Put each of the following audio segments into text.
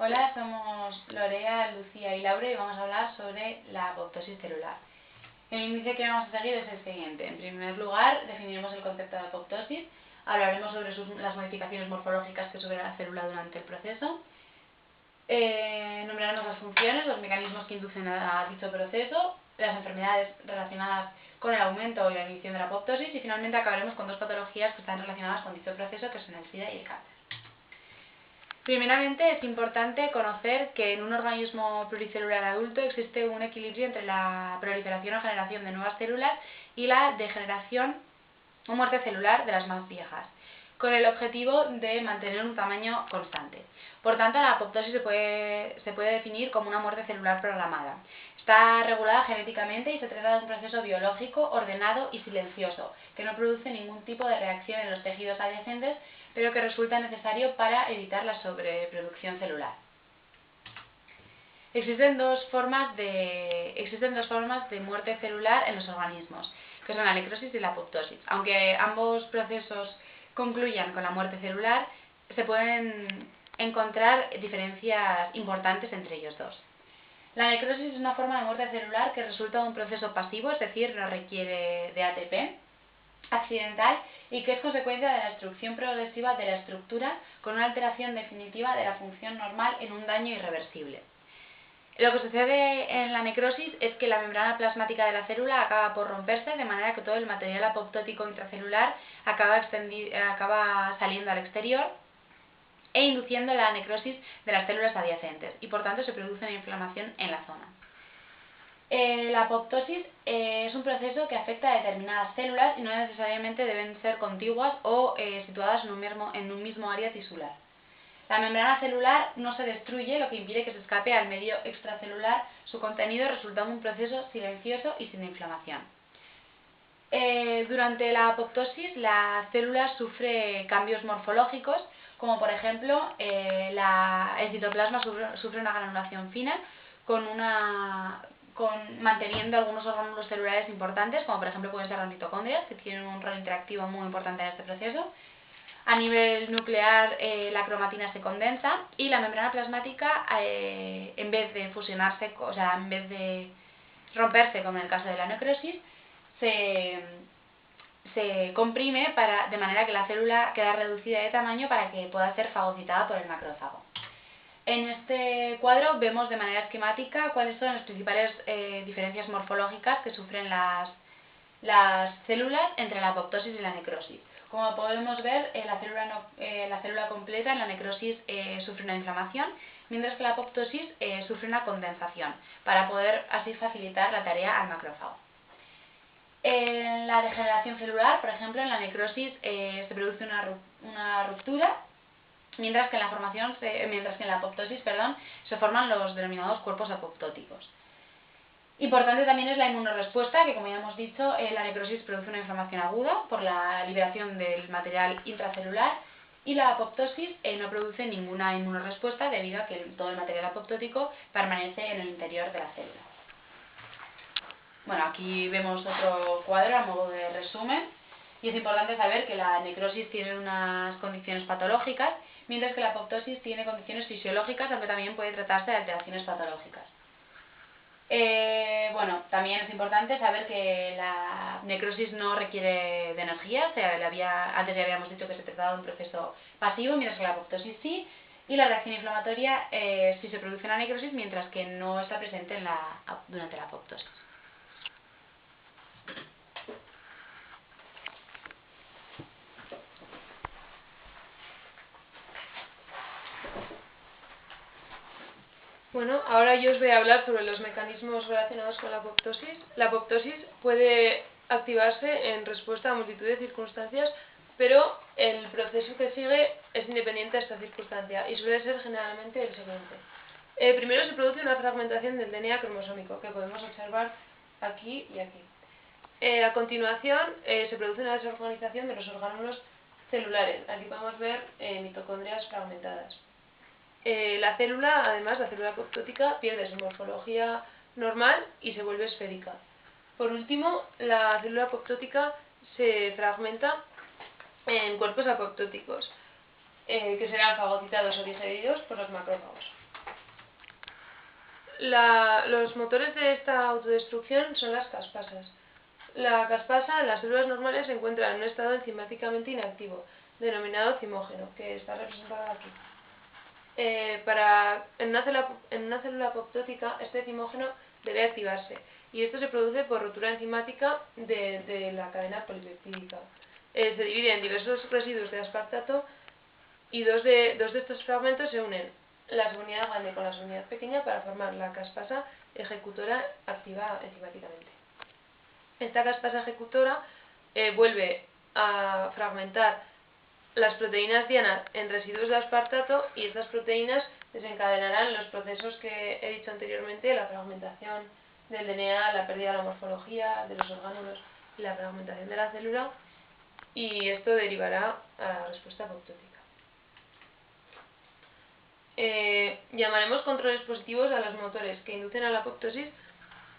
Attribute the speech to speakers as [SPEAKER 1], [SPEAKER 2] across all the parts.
[SPEAKER 1] Hola, somos Lorea, Lucía y Laura y vamos a hablar sobre la apoptosis celular. El índice que vamos a seguir es el siguiente. En primer lugar, definiremos el concepto de apoptosis, hablaremos sobre las modificaciones morfológicas que sufre la célula durante el proceso, nombraremos las funciones, los mecanismos que inducen a dicho proceso, las enfermedades relacionadas con el aumento o la inhibición de la apoptosis y finalmente acabaremos con dos patologías que están relacionadas con dicho proceso, que son el SIDA y el cáncer. Primeramente, es importante conocer que en un organismo pluricelular adulto existe un equilibrio entre la proliferación o generación de nuevas células y la degeneración o muerte celular de las más viejas, con el objetivo de mantener un tamaño constante. Por tanto, la apoptosis se puede definir como una muerte celular programada. Está regulada genéticamente y se trata de un proceso biológico ordenado y silencioso, que no produce ningún tipo de reacción en los tejidos adyacentes, pero que resulta necesario para evitar la sobreproducción celular. Existen dos formas de muerte celular en los organismos, que son la necrosis y la apoptosis. Aunque ambos procesos concluyan con la muerte celular, se pueden encontrar diferencias importantes entre ellos dos. La necrosis es una forma de muerte celular que resulta de un proceso pasivo, es decir, no requiere de ATP, accidental y que es consecuencia de la destrucción progresiva de la estructura con una alteración definitiva de la función normal en un daño irreversible. Lo que sucede en la necrosis es que la membrana plasmática de la célula acaba por romperse, de manera que todo el material apoptótico intracelular acaba saliendo al exterior e induciendo la necrosis de las células adyacentes y por tanto se produce una inflamación en la zona. La apoptosis es un proceso que afecta a determinadas células y no necesariamente deben ser contiguas o situadas en un mismo área tisular. La membrana celular no se destruye, lo que impide que se escape al medio extracelular su contenido, resultando un proceso silencioso y sin inflamación. Durante la apoptosis, la célula sufre cambios morfológicos, como por ejemplo el citoplasma sufre una granulación fina manteniendo algunos orgánulos celulares importantes, como por ejemplo pueden ser las mitocondrias, que tienen un rol interactivo muy importante en este proceso. A nivel nuclear, la cromatina se condensa y la membrana plasmática, en vez de fusionarse, o sea, en vez de romperse, como en el caso de la necrosis, se comprime de manera que la célula queda reducida de tamaño para que pueda ser fagocitada por el macrófago. En este cuadro vemos de manera esquemática cuáles son las principales diferencias morfológicas que sufren las células entre la apoptosis y la necrosis. Como podemos ver, la célula completa en la necrosis sufre una inflamación, mientras que la apoptosis sufre una condensación, para poder así facilitar la tarea al macrófago. En la degeneración celular, por ejemplo, en la necrosis se produce una ruptura, mientras que en la apoptosis se forman los denominados cuerpos apoptóticos. Importante también es la inmunorrespuesta, que como ya hemos dicho, la necrosis produce una inflamación aguda por la liberación del material intracelular y la apoptosis no produce ninguna inmunorrespuesta debido a que todo el material apoptótico permanece en el interior de la célula. Bueno, aquí vemos otro cuadro a modo de resumen y es importante saber que la necrosis tiene unas condiciones patológicas, mientras que la apoptosis tiene condiciones fisiológicas, aunque también puede tratarse de alteraciones patológicas. Bueno, también es importante saber que la necrosis no requiere de energía, o sea, antes ya habíamos dicho que se trataba de un proceso pasivo, mientras que la apoptosis sí, y la reacción inflamatoria sí se produce en la necrosis, mientras que no está presente durante la apoptosis.
[SPEAKER 2] Bueno, ahora yo os voy a hablar sobre los mecanismos relacionados con la apoptosis. La apoptosis puede activarse en respuesta a multitud de circunstancias, pero el proceso que sigue es independiente de esta circunstancia y suele ser generalmente el siguiente. Primero se produce una fragmentación del DNA cromosómico, que podemos observar aquí y aquí. A continuación se produce una desorganización de los orgánulos celulares. Aquí podemos ver mitocondrias fragmentadas. La célula apoptótica, pierde su morfología normal y se vuelve esférica. Por último, la célula apoptótica se fragmenta en cuerpos apoptóticos, que serán fagocitados o digeridos por los macrófagos. Los motores de esta autodestrucción son las caspasas. La caspasa en las células normales se encuentra en un estado enzimáticamente inactivo, denominado zimógeno, que está representado aquí. En una célula apoptótica, este zimógeno debe activarse, y esto se produce por rotura enzimática de la cadena polipeptídica. Se divide en diversos residuos de aspartato y dos de estos fragmentos se unen, la subunidad grande con la subunidad pequeña, para formar la caspasa ejecutora activa enzimáticamente. Esta caspasa ejecutora vuelve a fragmentar las proteínas dianas en residuos de aspartato, y estas proteínas desencadenarán los procesos que he dicho anteriormente: la fragmentación del DNA, la pérdida de la morfología de los orgánulos y la fragmentación de la célula, y esto derivará a la respuesta apoptótica. Llamaremos controles positivos a los motores que inducen a la apoptosis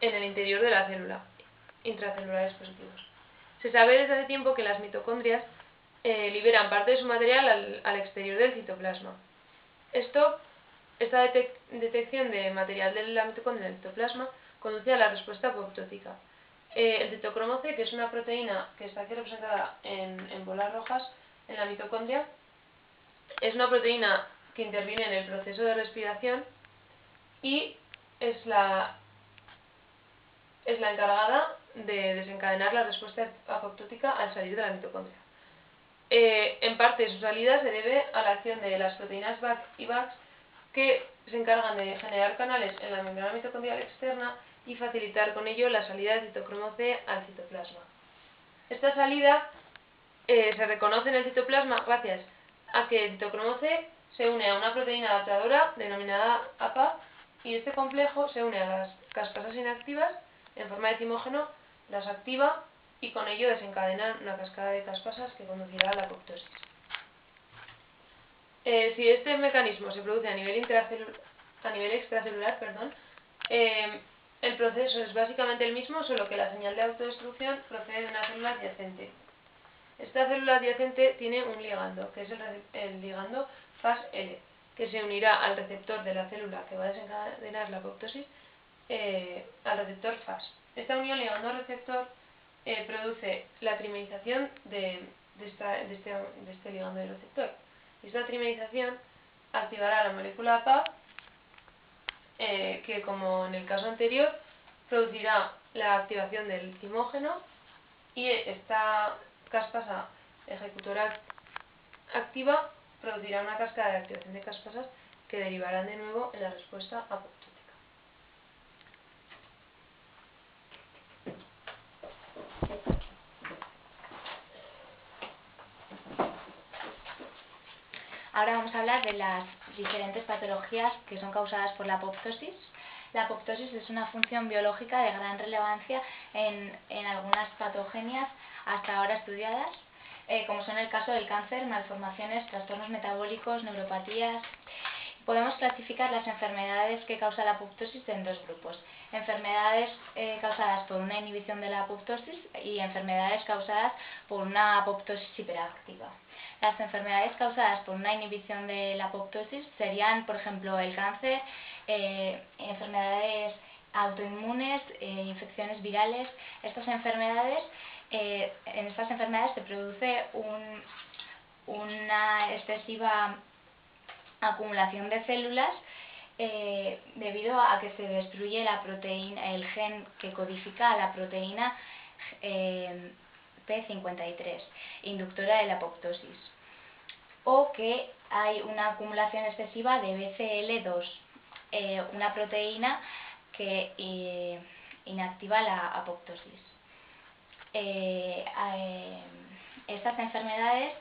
[SPEAKER 2] en el interior de la célula, intracelulares positivos. Se sabe desde hace tiempo que las mitocondrias liberan parte de su material al exterior del citoplasma. Esta detección de material de la mitocondria en el citoplasma conduce a la respuesta apoptótica. El citocromo C, que es una proteína que está aquí representada en bolas rojas en la mitocondria, es una proteína que interviene en el proceso de respiración y es la encargada de desencadenar la respuesta apoptótica al salir de la mitocondria. En parte su salida se debe a la acción de las proteínas BAC y BAX, que se encargan de generar canales en la membrana mitocondrial externa y facilitar con ello la salida del citocromo C al citoplasma. Esta salida se reconoce en el citoplasma gracias a que el citocromo C se une a una proteína adaptadora denominada APA, y este complejo se une a las caspasas inactivas en forma de zimógeno, las activa y con ello desencadena una cascada de caspasas que conducirá a la apoptosis. Si este mecanismo se produce a nivel extracelular, el proceso es básicamente el mismo, solo que la señal de autodestrucción procede de una célula adyacente. Esta célula adyacente tiene un ligando, que es el ligando FAS-L, que se unirá al receptor de la célula que va a desencadenar la apoptosis, al receptor FAS. Esta unión ligando-receptor produce la trimerización de este ligando del receptor. Y esta trimerización activará la molécula APA, que, como en el caso anterior, producirá la activación del zimógeno, y esta caspasa ejecutora activa producirá una cascada de activación de caspasas que derivarán de nuevo en la respuesta apoptótica.
[SPEAKER 1] Ahora vamos a hablar de las diferentes patologías que son causadas por la apoptosis. La apoptosis es una función biológica de gran relevancia en algunas patogenias hasta ahora estudiadas, como son el caso del cáncer, malformaciones, trastornos metabólicos, neuropatías. Podemos clasificar las enfermedades que causa la apoptosis en dos grupos: enfermedades causadas por una inhibición de la apoptosis y enfermedades causadas por una apoptosis hiperactiva. Las enfermedades causadas por una inhibición de la apoptosis serían, por ejemplo, el cáncer, enfermedades autoinmunes, infecciones virales. En estas enfermedades se produce una excesiva acumulación de células debido a que se destruye la proteína, el gen que codifica la proteína P53, inductora de la apoptosis, o que hay una acumulación excesiva de BCL2, una proteína que inactiva la apoptosis. Estas enfermedades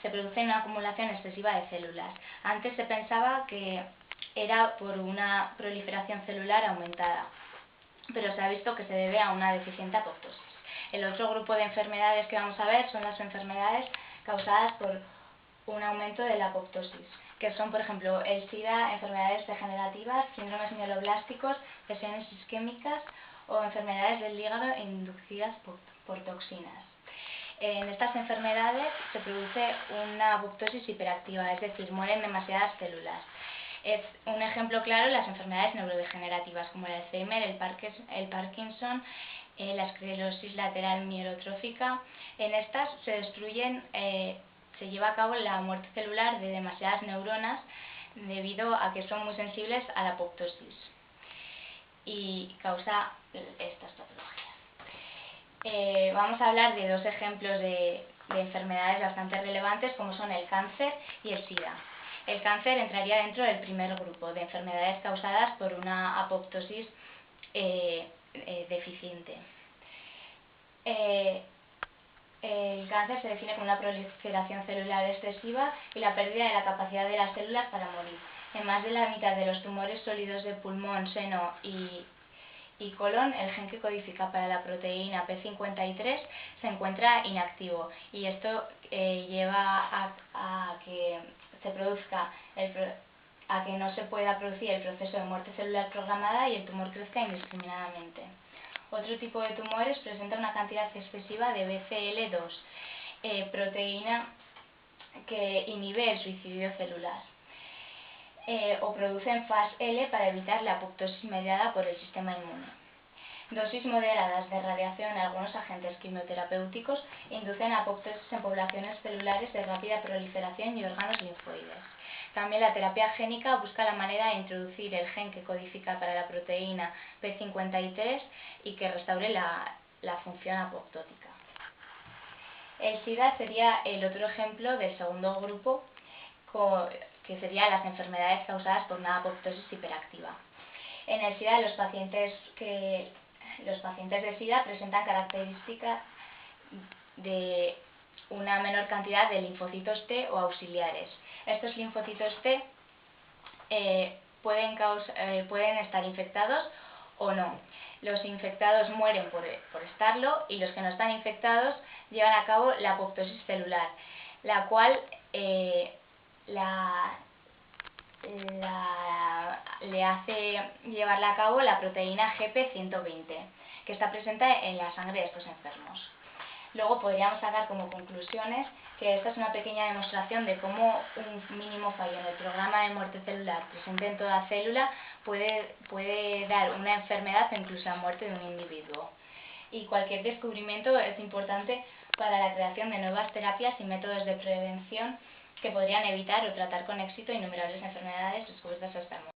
[SPEAKER 1] se produce una acumulación excesiva de células. Antes se pensaba que era por una proliferación celular aumentada, pero se ha visto que se debe a una deficiente apoptosis. El otro grupo de enfermedades que vamos a ver son las enfermedades causadas por un aumento de la apoptosis, que son, por ejemplo, el SIDA, enfermedades degenerativas, síndromes mieloblásticos, lesiones isquémicas o enfermedades del hígado inducidas por toxinas. En estas enfermedades se produce una apoptosis hiperactiva, es decir, mueren demasiadas células. Es un ejemplo claro las enfermedades neurodegenerativas como el Alzheimer, el Parkinson, la esclerosis lateral mielotrófica. En estas se lleva a cabo la muerte celular de demasiadas neuronas debido a que son muy sensibles a la apoptosis y causa estas patologías. Vamos a hablar de dos ejemplos de enfermedades bastante relevantes como son el cáncer y el SIDA. El cáncer entraría dentro del primer grupo de enfermedades causadas por una apoptosis deficiente. El cáncer se define como una proliferación celular excesiva y la pérdida de la capacidad de las células para morir. En más de la mitad de los tumores sólidos de pulmón, seno y colon, el gen que codifica para la proteína P53 se encuentra inactivo y esto lleva a que no se pueda producir el proceso de muerte celular programada y el tumor crezca indiscriminadamente. Otro tipo de tumores presenta una cantidad excesiva de BCL2, proteína que inhibe el suicidio celular, o producen FAS-L para evitar la apoptosis mediada por el sistema inmune. Dosis moderadas de radiación y algunos agentes quimioterapéuticos inducen apoptosis en poblaciones celulares de rápida proliferación y órganos linfoides. También la terapia génica busca la manera de introducir el gen que codifica para la proteína P53 y que restaure la función apoptótica. El SIDA sería el otro ejemplo del segundo grupo, que serían las enfermedades causadas por una apoptosis hiperactiva. En el SIDA los pacientes de SIDA presentan características de una menor cantidad de linfocitos T o auxiliares. Estos linfocitos T pueden estar infectados o no. Los infectados mueren por estarlo y los que no están infectados llevan a cabo la apoptosis celular, la cual le hace llevarla a cabo la proteína GP120, que está presente en la sangre de estos enfermos. Luego podríamos sacar como conclusiones que esta es una pequeña demostración de cómo un mínimo fallo en el programa de muerte celular presente en toda célula puede dar una enfermedad o incluso la muerte de un individuo. Y cualquier descubrimiento es importante para la creación de nuevas terapias y métodos de prevención que podrían evitar o tratar con éxito innumerables enfermedades descubiertas hasta el momento.